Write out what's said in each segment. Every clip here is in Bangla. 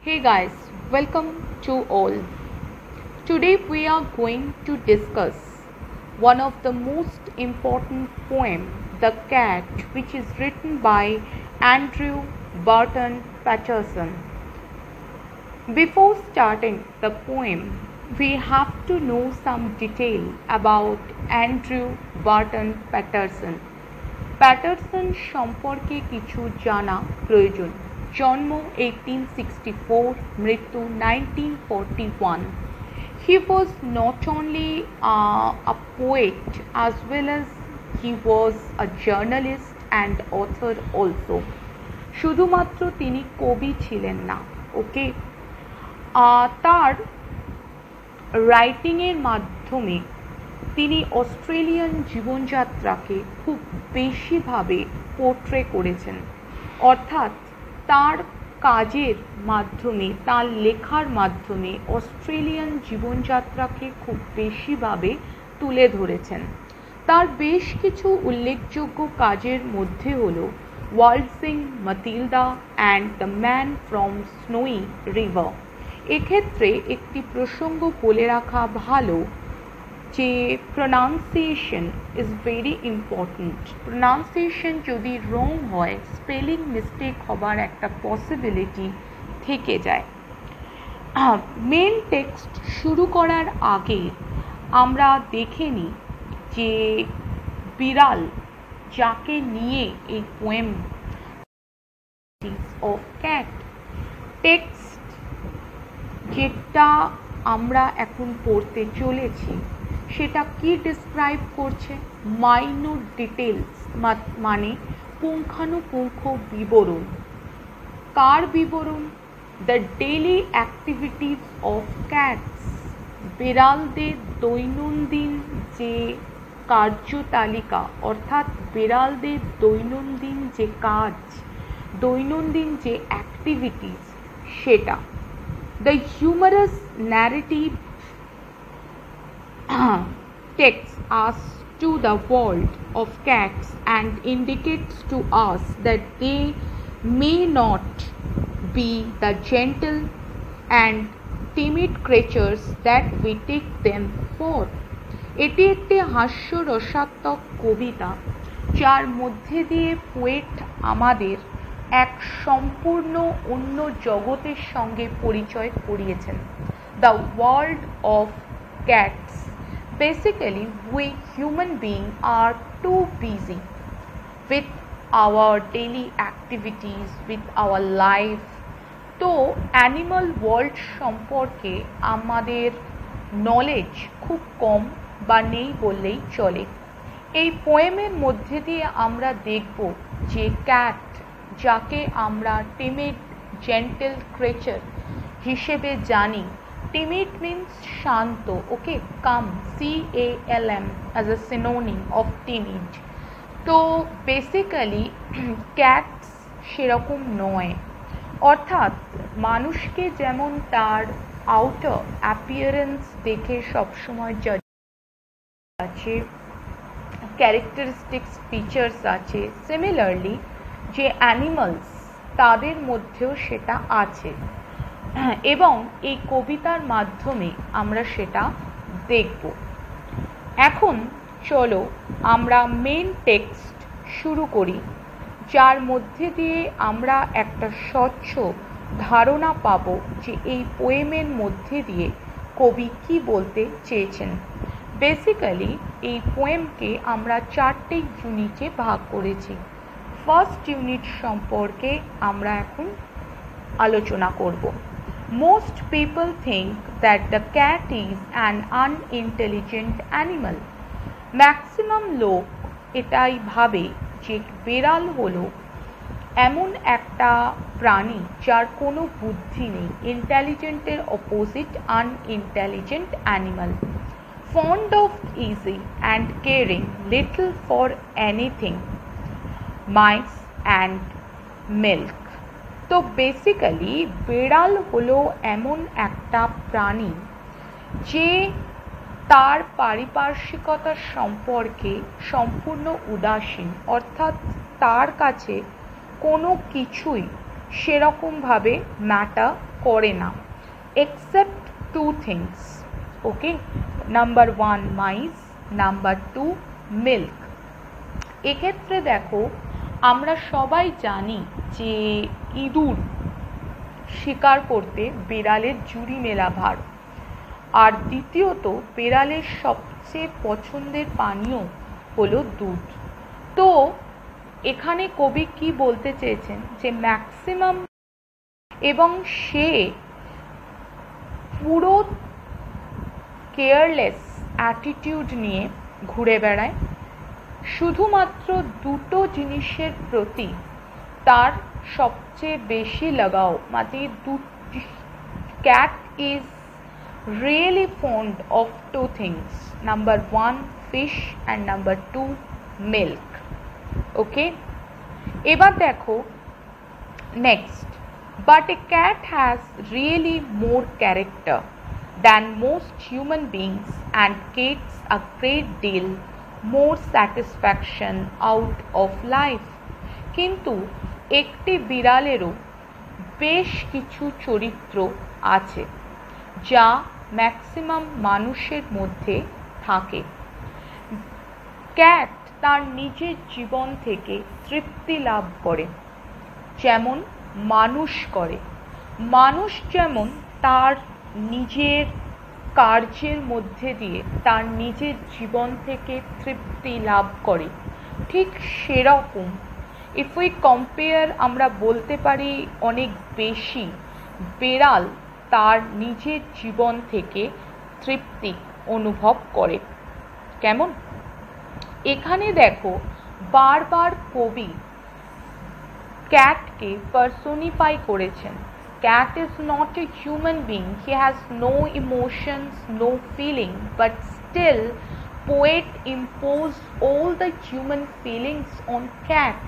Hey guys, welcome to all. Today we are going to discuss one of the most important poem, The Cat, which is written by Andrew Barton Patterson. Before starting the poem, we have to know some detail about Andrew Barton Patterson. Patterson সম্পর্কে কিছু জানা প্রয়োজন। জন্ম 1864, মৃত্যু 1941. He was not only a poet as well as he was a journalist and author also. শুধুমাত্র তিনি কবি ছিলেন না, ওকে। তার রাইটিংয়ের মাধ্যমে তিনি অস্ট্রেলিয়ান জীবনযাত্রাকে খুব বেশিভাবে পোর্ট্রে করেছেন, অর্থাৎ তার কাজের মাধ্যমে, তার লেখার মাধ্যমে অস্ট্রেলিয়ান জীবনযাত্রাকে খুব বেশিভাবে তুলে ধরেছেন। তার বেশ কিছু উল্লেখযোগ্য কাজের মধ্যে হল waltzing Matilda and the man from snowy river. এক্ষেত্রে একটি প্রসঙ্গ বলে রাখা ভালো যে pronunciation is very important. Pronunciation যদি রং হয়, স্পেলিং মিস্টেক হবার একটা পসিবিলিটি থেকে যায়। মেন টেক্সট শুরু করার আগে আমরা দেখে নিই যে বিড়াল যাকে নিয়ে এই পোয়েম অফ ক্যাট, টেক্সট যেটা আমরা এখন পড়তে চলেছি সেটা কি ডিসক্রাইব করছে? মাইনর ডিটেলস, মানে পুঙ্খানুপুঙ্খ বিবরণ। কার বিবরণ? The daily activities of cats, বিড়ালদের দৈনন্দিন যে কার্যতালিকা, অর্থাৎ বিড়ালদের দৈনন্দিন যে কাজ, দৈনন্দিন যে অ্যাক্টিভিটিস সেটা। The humorous narrative takes us to the world of cats and indicates to us that they may not be the gentle and timid creatures that we take them for. এটি একটি হাস্যরসাত্মক কবিতা যার মধ্যে দিয়ে পোয়েট আমাদের এক সম্পূর্ণ অন্য জগতের সঙ্গে পরিচয় করিয়েছেন। The world of cats. Basically we human being are too busy with our daily activities, with our life. তো অ্যানিমাল ওয়ার্ল্ড সম্পর্কে আমাদের নলেজ খুব কম বা নেই বললেই চলে। এই পোয়েমের মধ্যে দিয়ে আমরা দেখব যে ক্যাট, যাকে আমরা টিমিড জেন্টেল ক্রিয়েচার হিসেবে জানি। টিমিড মিন্স শান্ত, okay. Calm, CALM as a synonym of timid. তো বেসিক্যালি ক্যাটস সেরকম নয়, অর্থাৎ মানুষকে যেমন তার আউটার অ্যাপিয়ারেন্স দেখে সবসময় জাজ আছে, ক্যারেক্টারিস্টিক্স ফিচার্স আছে, সিমিলারলি যে অ্যানিমালস তাদের মধ্যেও সেটা আছে, এবং এই কবিতার মাধ্যমে আমরা সেটা দেখব। এখন চলো আমরা মেন টেক্সট শুরু করি, যার মধ্যে দিয়ে আমরা একটা স্বচ্ছ ধারণা পাব যে এই পোয়েমের মধ্যে দিয়ে কবি কি বলতে চেয়েছেন। বেসিক্যালি এই পোয়েমকে আমরা 4টে ইউনিটে ভাগ করেছি। ফার্স্ট ইউনিট সম্পর্কে আমরা এখন আলোচনা করব। Most people think that the cat is an unintelligent animal. Maximum লোক এটাই ভাবে যে বিড়াল হলো এমন একটা প্রাণী যার কোনো বুদ্ধি নেই। ইন্টেলিজেন্টের opposite unintelligent animal. Fond of easy and caring, little for anything, mice and milk. তো বেসিক্যালি বিড়াল হলো এমন একটা প্রাণী যে তার পারিপার্শ্বিকতা সম্পর্কে সম্পূর্ণ উদাসীন, অর্থাৎ তার কাছে কোনো কিছুই সেরকমভাবে ম্যাটার করে না, এক্সেপ্ট টু থিংস। ওকে, নাম্বার 1 মাইস, নাম্বার 2 মিল্ক। এক্ষেত্রে দেখো আমরা সবাই জানি যে ইঁদুর শিকার করতে বিড়ালের জুড়ি মেলা ভার, আর দ্বিতীয়ত বিড়ালের সবচেয়ে পছন্দের পানীয় হলো দুধ। তো এখানে কবি কি বলতে চেয়েছেন যে ম্যাক্সিমাম, এবং সে পুরো কেয়ারলেস অ্যাটিটিউড নিয়ে ঘুরে বেড়ায়, শুধুমাত্র দুটো জিনিসের প্রতি তার সবচেয়ে বেশি লাগাও, মানে cat is really fond of two things, number 1 fish and number 2 milk. Okay, এবার দেখো next, but a cat has really more character than most human beings and gets a great deal more satisfaction out of life. কিন্তু একটি বিড়ালেরও বেশ কিছু চরিত্র আছে যা ম্যাক্সিমাম মানুষের মধ্যে থাকে। ক্যাট তার নিজের জীবন থেকে তৃপ্তি লাভ করে যেমন মানুষ করে, মানুষ যেমন তার নিজের কার্যের মধ্যে দিয়ে তার নিজের জীবন থেকে তৃপ্তি লাভ করে, ঠিক সেরকম ইফ উই কম্পেয়ার আমরা বলতে পারি অনেক বেশি বেড়াল তার নিজের জীবন থেকে তৃপ্তি অনুভব করে। কেমন? এখানে দেখো বারবার কবি ক্যাটকে পার্সোনিফাই করেছেন। Cat is not a human being, he has no emotions, no feeling, but still poet impose all the human feelings on cat.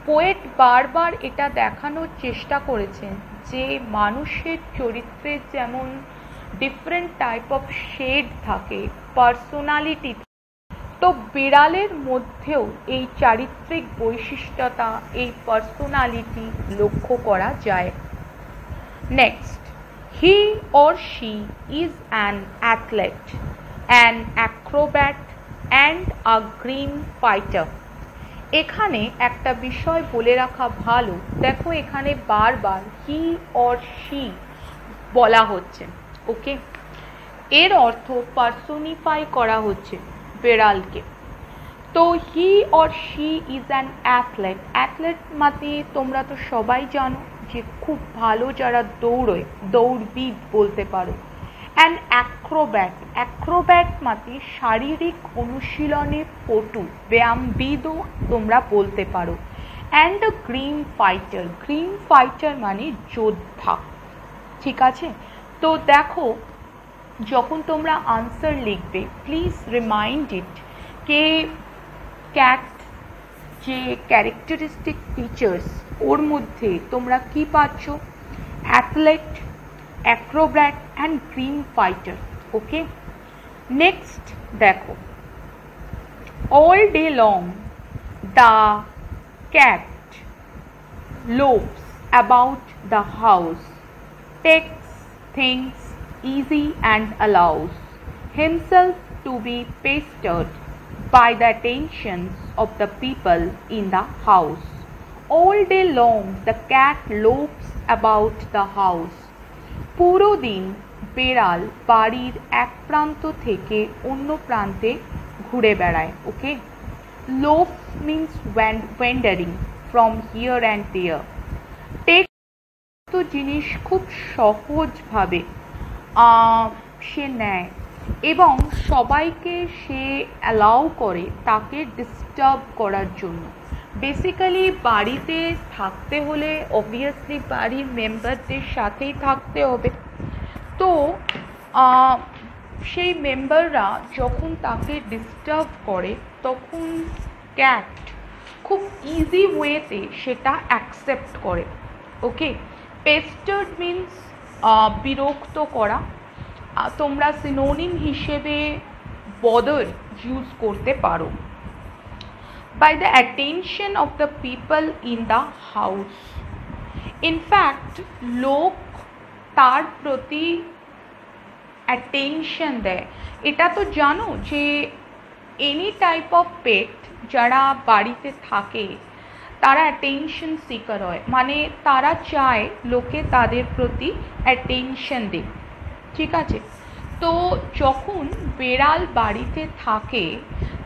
Poet বারবার এটা দেখানোর চেষ্টা করেছেন যে মানুষের চরিত্রের যেমন ডিফারেন্ট টাইপ অফ শেড থাকে, পার্সোনালিটি, তো বিড়ালের মধ্যেও এই চারিত্রিক বৈশিষ্ট্যতা, এই পার্সোনালিটি লক্ষ্য করা যায়। Next, he or she is an athlete, an Acrobat and a green fighter. এখানে একটা বিষয় বলে রাখা ভালো, দেখো এখানে বারবার হি অর শি বলা হচ্ছে। ওকে, এর অর্থ পার্সোনিফাই করা হচ্ছে বেড়ালকে। তো he or she is an athlete. Athlete মানে তোমরা তো সবাই জানো যে খুব ভালো যারা দৌড়য়, দৌড়বিদ বলতে পারো। অ্যান্ড অ্যাক্রোব্যাট, অ্যাক্রোব্যাট মানে শারীরিক অনুশীলনে পটু, ব্যায়ামবিদও তোমরা বলতে পারো। And a green fighter, green fighter মানে যোদ্ধা। ঠিক আছে, তো দেখো যখন তোমরা আনসার লিখবে প্লিজ রিমাইন্ড ইট কে ক্যাট যে ক্যারেক্টারিস্টিক ফিচার্স ওর মধ্যে তোমরা কি পাচ্ছ? Athlete, acrobat and green fighter. Okay, next দেখো, all day long the cat lopes about the house, takes things easy and allows himself to be pestered by the attentions of the people in the house. All day long the cat lopes about the house. পুরো দিন বেড়াল বাড়ির এক প্রান্ত থেকে অন্য প্রান্তে ঘুরে বেড়ায়। ওকে, লোপ means wandering from here and there. Take তো জিনিস খুব সহজভাবে সে নেয় এবং সবাইকে সে অ্যালাউ করে তাকে ডিস্টার্ব করার জন্য। বেসিক্যালি বাড়িতে থাকতে হলে অবভিয়াসলি বাড়ির মেম্বারদের সাথেই থাকতে হবে। তো সেই মেম্বাররা যখন তাকে ডিস্টার্ব করে তখন ক্যাট খুব ইজি ওয়েতে সেটা অ্যাকসেপ্ট করে। ওকে, পেস্টার্ড মিন্স বিরক্ত করা, তোমরা সিনোনিম হিসেবে বদার ইউজ করতে পারো। By the attention of the people in the house, in fact লোক তার প্রতি অ্যাটেনশন দেয়। এটা তো জানো যে এনি টাইপ অফ পেট যারা বাড়িতে থাকে তারা অ্যাটেনশন সিকার হয়, মানে তারা চায় লোকে তাদের প্রতি অ্যাটেনশন দিক, ঠিক আছে। তো যখন বেড়াল বাড়িতে থাকে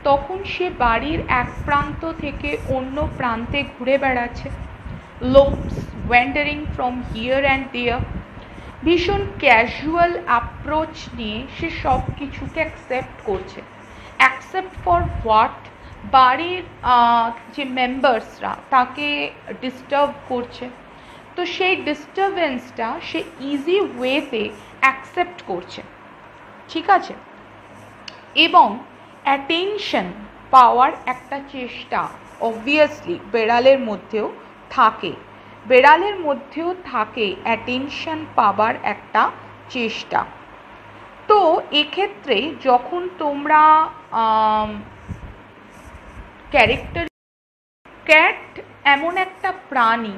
তখন সে বাড়ির এক প্রান্ত থেকে অন্য প্রান্তে ঘুরে বেড়াচ্ছে, looks wandering from here and there, ভীষণ ক্যাজুয়াল অ্যাপ্রোচ নিয়ে সে সব কিছুকে অ্যাকসেপ্ট করছে। Accept for what? বাড়ির যে মেম্বার্সরা তাকে ডিস্টার্ব করছে, তো সেই ডিস্টারবেন্সটা সে ইজি ওয়েতে অ্যাকসেপ্ট করছে, ঠিক আছে। এবং অ্যাটেনশন পাওয়ার একটা চেষ্টা অবভিয়াসলি বেড়ালের মধ্যেও থাকে, অ্যাটেনশন পাবার একটা চেষ্টা। তো এক্ষেত্রে যখন তোমরা ক্যাট এমন একটা প্রাণী,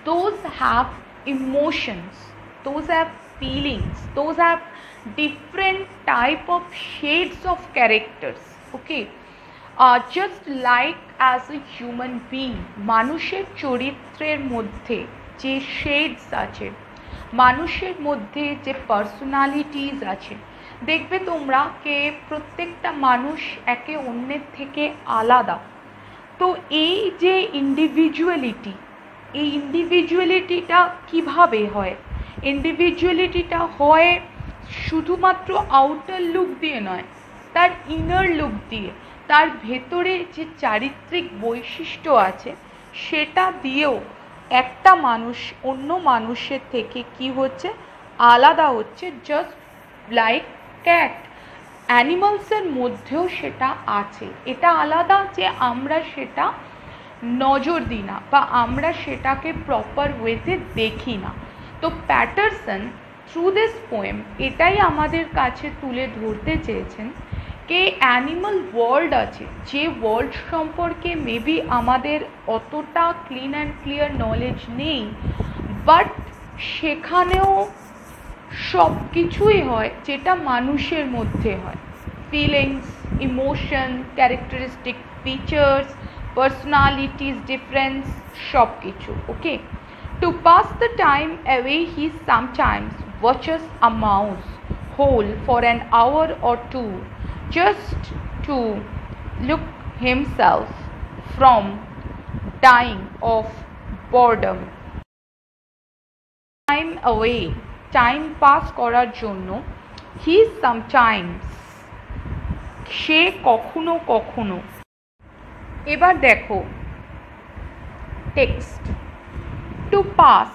those have emotions, those have feelings, those have different type of shades of characters, okay, just like as a human being, মানুষের চরিত্রের মধ্যে যে শেডস আছে, মানুষের মধ্যে যে পার্সোনালিটিস আছে, দেখবে তোমরা কে প্রত্যেকটা মানুষ একে অন্যের থেকে আলাদা। তো এই যে ইন্ডিভিজুয়ালিটিটা কিভাবে হয়? ইন্ডিভিজুয়ালিটিটা হয় শুধুমাত্র আউটার লুক দিয়ে নয়, তার ইনার লুক দিয়ে, তার ভেতরে যে চারিত্রিক বৈশিষ্ট্য আছে সেটা দিয়েও একটা মানুষ অন্য মানুষের থেকে কি হচ্ছে, আলাদা হচ্ছে। জাস্ট লাইক ক্যাট, অ্যানিমালসের মধ্যেও সেটা আছে। এটা আলাদা যে আমরা সেটা নজর দিই না বা আমরা সেটাকে প্রপার ওয়েতে দেখি না। তো প্যাটারসন থ্রু দিস পোয়েম এটাই আমাদের কাছে তুলে ধরতে চেয়েছেন কে অ্যানিমাল ওয়ার্ল্ড আছে, যে ওয়ার্ল্ড সম্পর্কে মেবি আমাদের অতটা ক্লিন অ্যান্ড ক্লিয়ার নলেজ নেই, বাট সেখানেও সব কিছুই হয় যেটা মানুষের মধ্যে হয়। Feelings, emotion, characteristic features, personalities difference, সব কিছু, ওকে। To pass the time away, he sometimes watches a mouse hole for an hour or two, just to look himself from dying of boredom. Time away, time pass করার জন্য, he sometimes, সে কখনো কখনো। এবার দেখো text. To pass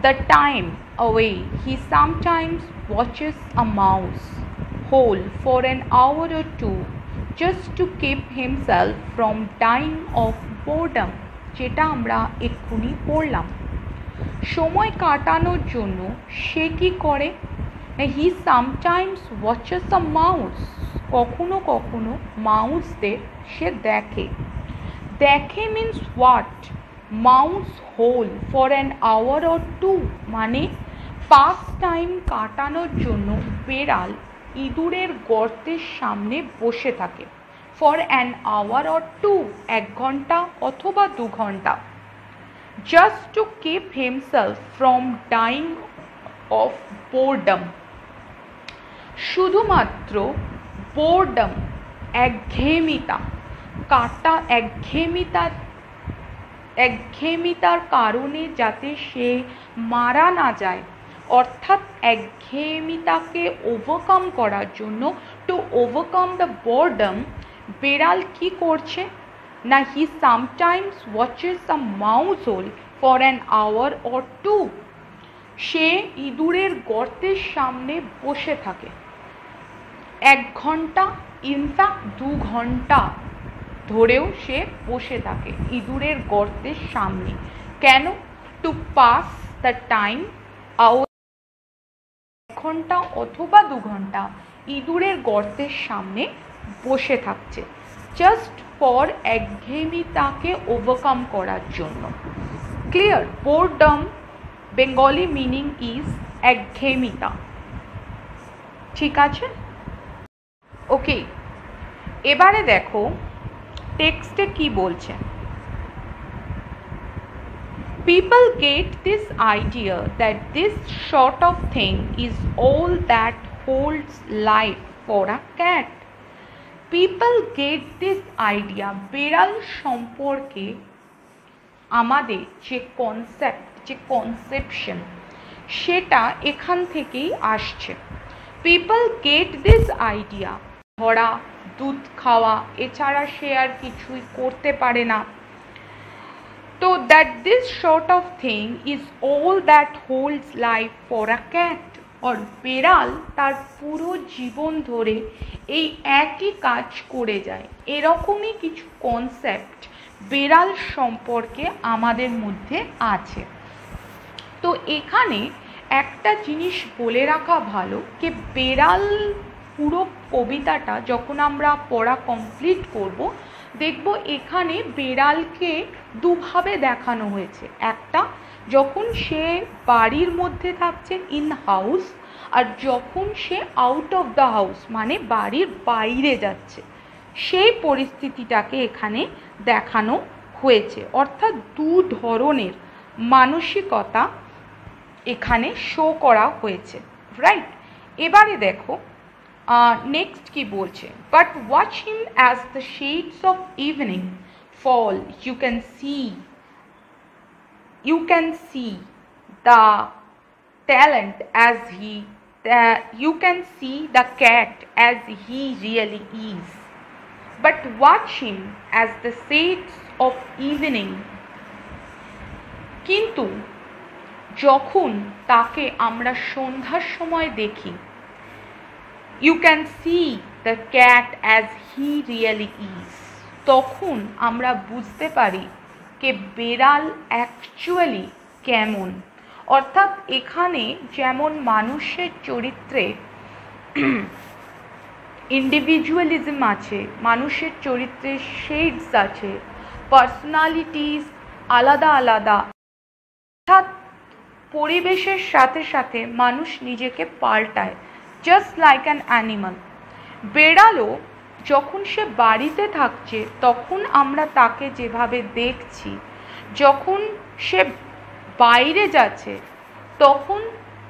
the time away, he sometimes watches a mouse hole for an hour or two, just to keep himself from dying of boredom, যেটা আমরা এক্ষুনি পড়লাম। সময় কাটানোর জন্য সে কি করে? He sometimes watches a mouse, কখনো কখনো মাউসদের সে দেখে। দেখে means what? Mouse hole for an hour or two, মানে পাস টাইম কাটানোর জন্য বেড়াল ইঁদুরের গর্তের সামনে বসে থাকে। For an hour or two, 1 ঘন্টা অথবা 2 ঘন্টা। Just to keep himself from dying of boredom, শুধুমাত্র বোরডম, একঘেয়েমিতা, একঘেয়েমিতার কারণে যাতে সে মারা না যায়, অর্থাৎ একঘেয়েমিতাকে ওভারকাম করার জন্য, টু ওভারকাম দ্য বোরডম, বেড়াল কি করছে না, he sometimes watches a mouse hole for an hour or two, সে ইঁদুরের গর্তের সামনে বসে থাকে 1 ঘন্টা, ইনফ্যাক্ট 2 ঘন্টা ধরেও সে বসে থাকে ইঁদুরের গর্তের সামনে। কেন? To pass the time hour, 1 ঘন্টা অথবা 2 ঘন্টা ইঁদুরের গর্তের সামনে বসে থাকছে, জাস্ট ফর একঘেয়েমিতাকে ওভারকাম করার জন্য। Clear? Boredom Bengali meaning is একঘেয়েমিতা। ঠিক আছে, ওকে। এবারে দেখো টেক্সটে কি বলছে। People get this idea that this sort of thing is all that holds life for a cat. People get this idea, বেড়াল সম্পর্কে আমাদের যে কনসেপ্ট, যে কনসেপশন, সেটা এখান থেকেই আসছে। People get this idea, ধরা, দুধ খাওয়া, এছাড়া সে আর কিছুই করতে পারে না। তো that this sort of thing is all that holds life for a cat, और বেড়াল তার পুরো জীবন ধরে এই একই কাজ করে যায়। এরকমই কিছু কনসেপ্ট বেড়াল সম্পর্কে আমাদের মধ্যে আছে। তো এখানে একটা জিনিস বলে রাখা ভালো, যে বেড়াল পুরো কবিতাটা যখন আমরা পড়া কমপ্লিট করব, দেখব এখানে বেড়ালকে দুভাবে দেখানো হয়েছে। একটা, যখন সে বাড়ির মধ্যে থাকছে ইন হাউস, আর যখন সে আউট অফ দ্য হাউস মানে বাড়ির বাইরে যাচ্ছে, সেই পরিস্থিতিটাকে এখানে দেখানো হয়েছে। অর্থাৎ দু ধরনের মানসিকতা এখানে শো করা হয়েছে, রাইট? এবারে দেখো নেক্সট কি বলছে। But watch him as the shades of evening fall, you can see the talent as he, you can see the cat as he really is, but watch him as the shades of evening. কিন্তু যখন তাকে আমরা সন্ধ্যার সময় দেখি, you can see the cat as he really is, তখন আমরা বুঝতে পারি যে বেড়াল অ্যাকচুয়ালি কেমন। অর্থাৎ এখানে যেমন মানুষের চরিত্রে ইন্ডিভিজুয়ালিজম আছে, মানুষের চরিত্রে শেডস আছে, পার্সোনালিটিস আলাদা আলাদা, অর্থাৎ পরিবেশের সাথে সাথে মানুষ নিজেকে পাল্টায়, জাস্ট লাইক অ্যান অ্যানিমাল। বেড়ালও যখন সে বাড়িতে থাকছে তখন আমরা তাকে যেভাবে দেখছি, যখন সে বাইরে যাচ্ছে তখন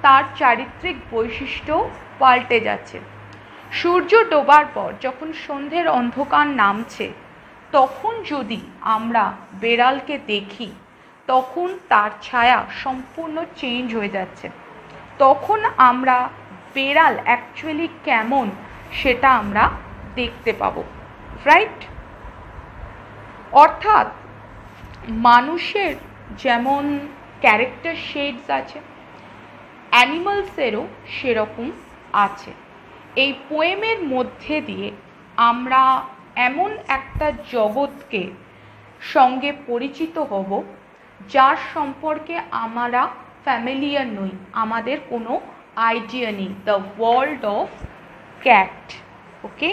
তার চারিত্রিক বৈশিষ্ট্য পাল্টে যাচ্ছে। সূর্য ডোবার পর যখন সন্ধ্যের অন্ধকার নামছে, তখন যদি আমরা বেড়ালকে দেখি, তখন তার ছায়া সম্পূর্ণ চেঞ্জ হয়ে যাচ্ছে। তখন আমরা বেড়াল অ্যাকচুয়ালি কেমন সেটা আমরা দেখতে পাবো, রাইট? অর্থাৎ মানুষের যেমন ক্যারেক্টার শেডস আছে, অ্যানিমালসেরও সেরকম আছে। এই পোয়েমের মধ্যে দিয়ে আমরা এমন একটা জগৎকে সঙ্গে পরিচিত হব যার সম্পর্কে আমরা ফ্যামিলিয়ার নই, আমাদের কোনো আইডিয়া নেই। The world of cat, okay.